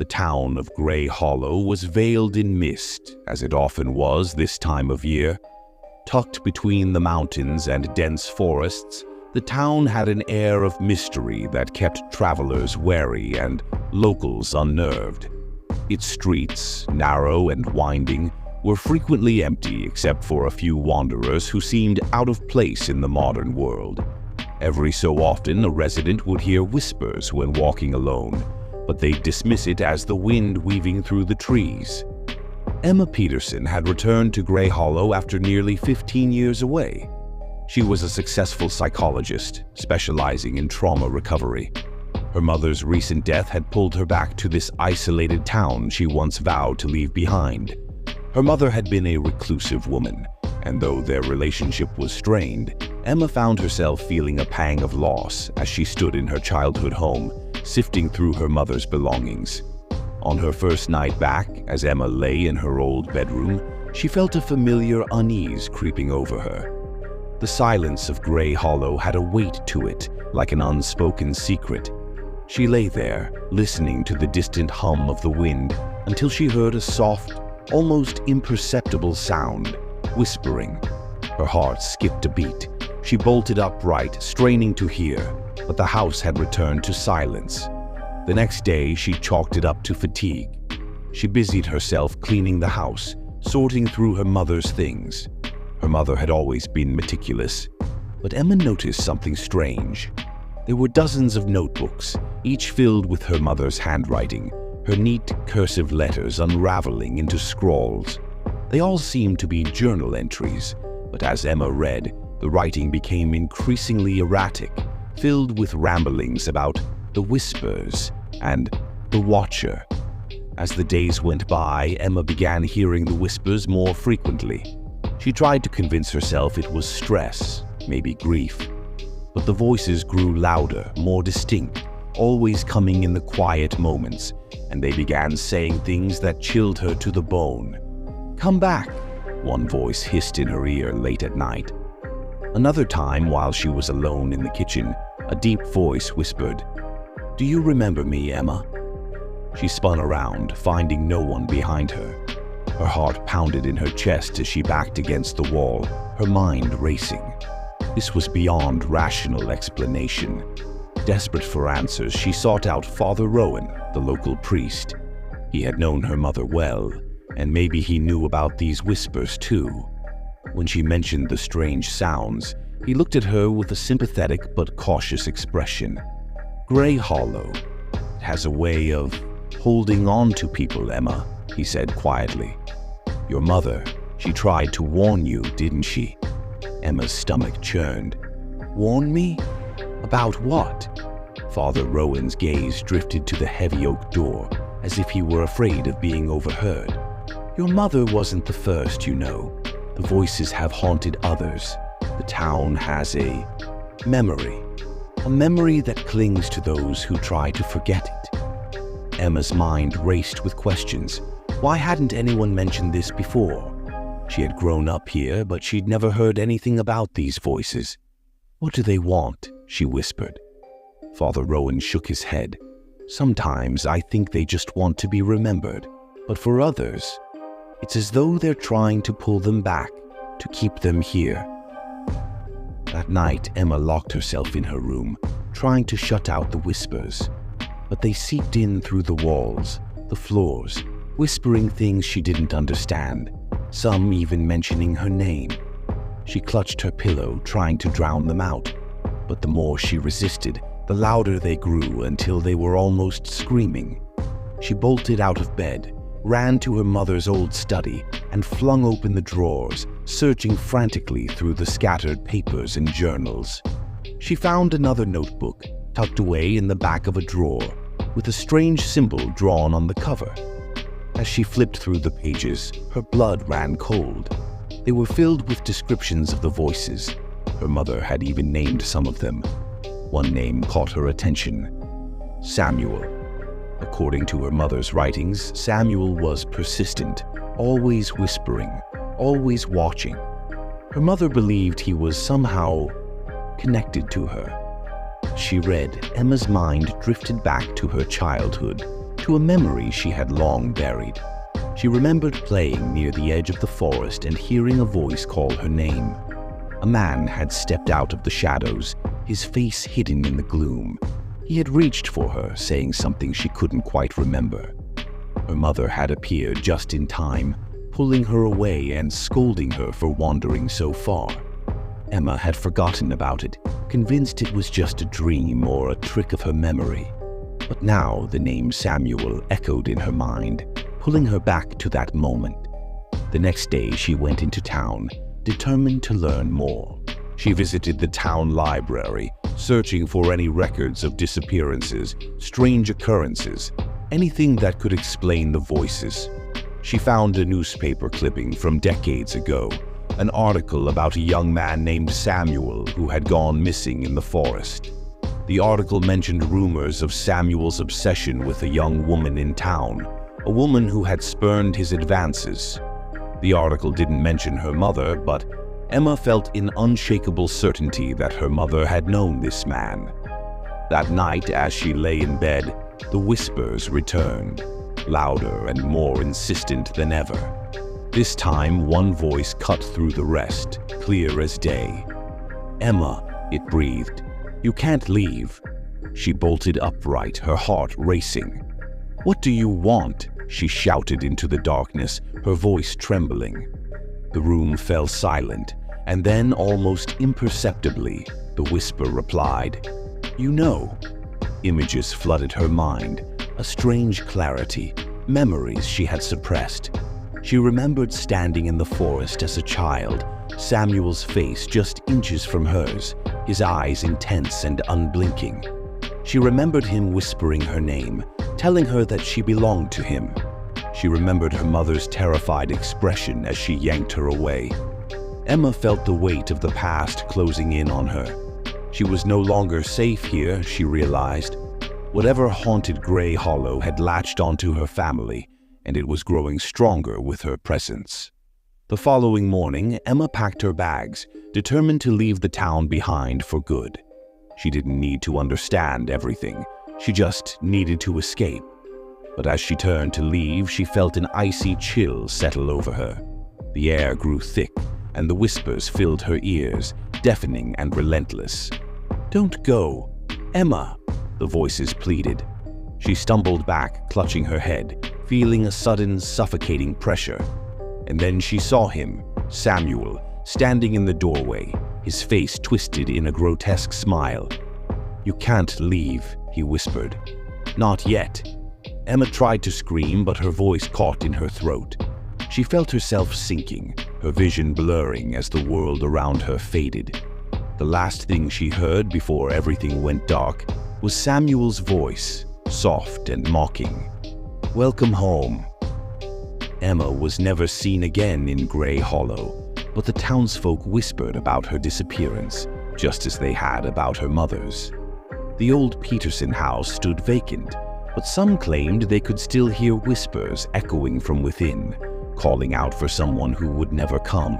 The town of Grey Hollow was veiled in mist, as it often was this time of year. Tucked between the mountains and dense forests, the town had an air of mystery that kept travelers wary and locals unnerved. Its streets, narrow and winding, were frequently empty except for a few wanderers who seemed out of place in the modern world. Every so often, a resident would hear whispers when walking alone, but they'd dismiss it as the wind weaving through the trees. Emma Peterson had returned to Grey Hollow after nearly 15 years away. She was a successful psychologist, specializing in trauma recovery. Her mother's recent death had pulled her back to this isolated town she once vowed to leave behind. Her mother had been a reclusive woman, and though their relationship was strained, Emma found herself feeling a pang of loss as she stood in her childhood home, sifting through her mother's belongings. On her first night back, as Emma lay in her old bedroom, she felt a familiar unease creeping over her. The silence of Grey Hollow had a weight to it, like an unspoken secret. She lay there, listening to the distant hum of the wind, until she heard a soft, almost imperceptible sound, whispering. Her heart skipped a beat. She bolted upright, straining to hear, but the house had returned to silence. The next day, she chalked it up to fatigue. She busied herself cleaning the house, sorting through her mother's things. Her mother had always been meticulous, but Emma noticed something strange. There were dozens of notebooks, each filled with her mother's handwriting, her neat cursive letters unraveling into scrawls. They all seemed to be journal entries, but as Emma read, the writing became increasingly erratic, filled with ramblings about the whispers and the watcher. As the days went by, Emma began hearing the whispers more frequently. She tried to convince herself it was stress, maybe grief. But the voices grew louder, more distinct, always coming in the quiet moments, and they began saying things that chilled her to the bone. "Come back," one voice hissed in her ear late at night. Another time, while she was alone in the kitchen, a deep voice whispered, "Do you remember me, Emma?" She spun around, finding no one behind her. Her heart pounded in her chest as she backed against the wall, her mind racing. This was beyond rational explanation. Desperate for answers, she sought out Father Rowan, the local priest. He had known her mother well, and maybe he knew about these whispers too. When she mentioned the strange sounds, he looked at her with a sympathetic but cautious expression. "Grey Hollow has a way of holding on to people, Emma," he said quietly. "Your mother, she tried to warn you, didn't she?" Emma's stomach churned. "Warn me? About what?" Father Rowan's gaze drifted to the heavy oak door, as if he were afraid of being overheard. "Your mother wasn't the first, you know. The voices have haunted others. The town has a memory that clings to those who try to forget it." Emma's mind raced with questions. Why hadn't anyone mentioned this before? She had grown up here, but she'd never heard anything about these voices. "What do they want?" she whispered. Father Rowan shook his head. "Sometimes I think they just want to be remembered, but for others, it's as though they're trying to pull them back, to keep them here." That night, Emma locked herself in her room, trying to shut out the whispers. But they seeped in through the walls, the floors, whispering things she didn't understand, some even mentioning her name. She clutched her pillow, trying to drown them out, but the more she resisted, the louder they grew until they were almost screaming. She bolted out of bed, ran to her mother's old study, and flung open the drawers, searching frantically through the scattered papers and journals. She found another notebook, tucked away in the back of a drawer, with a strange symbol drawn on the cover. As she flipped through the pages, her blood ran cold. They were filled with descriptions of the voices. Her mother had even named some of them. One name caught her attention: Samuel. According to her mother's writings, Samuel was persistent, always whispering, always watching. Her mother believed he was somehow connected to her. She read, Emma's mind drifted back to her childhood, to to a memory she had long buried. She remembered playing near the edge of the forest and hearing a voice call her name. A man had stepped out of the shadows, his face hidden in the gloom. He had reached for her, saying something she couldn't quite remember. Her mother had appeared just in time, pulling her away and scolding her for wandering so far. Emma had forgotten about it, convinced it was just a dream or a trick of her memory. But now the name Samuel echoed in her mind, pulling her back to that moment. The next day she went into town, determined to learn more. She visited the town library, searching for any records of disappearances, strange occurrences, anything that could explain the voices. She found a newspaper clipping from decades ago, an article about a young man named Samuel who had gone missing in the forest. The article mentioned rumors of Samuel's obsession with a young woman in town, a woman who had spurned his advances. The article didn't mention her mother, but Emma felt in unshakable certainty that her mother had known this man. That night, as she lay in bed, the whispers returned, louder and more insistent than ever. This time, one voice cut through the rest, clear as day. "Emma," it breathed, "you can't leave." She bolted upright, her heart racing. "What do you want?" she shouted into the darkness, her voice trembling. The room fell silent, and then, almost imperceptibly, the whisper replied, "You know." Images flooded her mind, a strange clarity, memories she had suppressed. She remembered standing in the forest as a child, Samuel's face just inches from hers, his eyes intense and unblinking. She remembered him whispering her name, telling her that she belonged to him. She remembered her mother's terrified expression as she yanked her away. Emma felt the weight of the past closing in on her. She was no longer safe here, she realized. Whatever haunted Grey Hollow had latched onto her family, and it was growing stronger with her presence. The following morning, Emma packed her bags, determined to leave the town behind for good. She didn't need to understand everything. She just needed to escape. But as she turned to leave, she felt an icy chill settle over her. The air grew thick, and the whispers filled her ears, deafening and relentless. "Don't go, Emma," the voices pleaded. She stumbled back, clutching her head, feeling a sudden, suffocating pressure. And then she saw him, Samuel, standing in the doorway, his face twisted in a grotesque smile. "You can't leave," he whispered. "Not yet." Emma tried to scream, but her voice caught in her throat. She felt herself sinking, her vision blurring as the world around her faded. The last thing she heard before everything went dark was Samuel's voice, soft and mocking. "Welcome home." Emma was never seen again in Grey Hollow, but the townsfolk whispered about her disappearance, just as they had about her mother's. The old Peterson house stood vacant, but some claimed they could still hear whispers echoing from within, calling out for someone who would never come.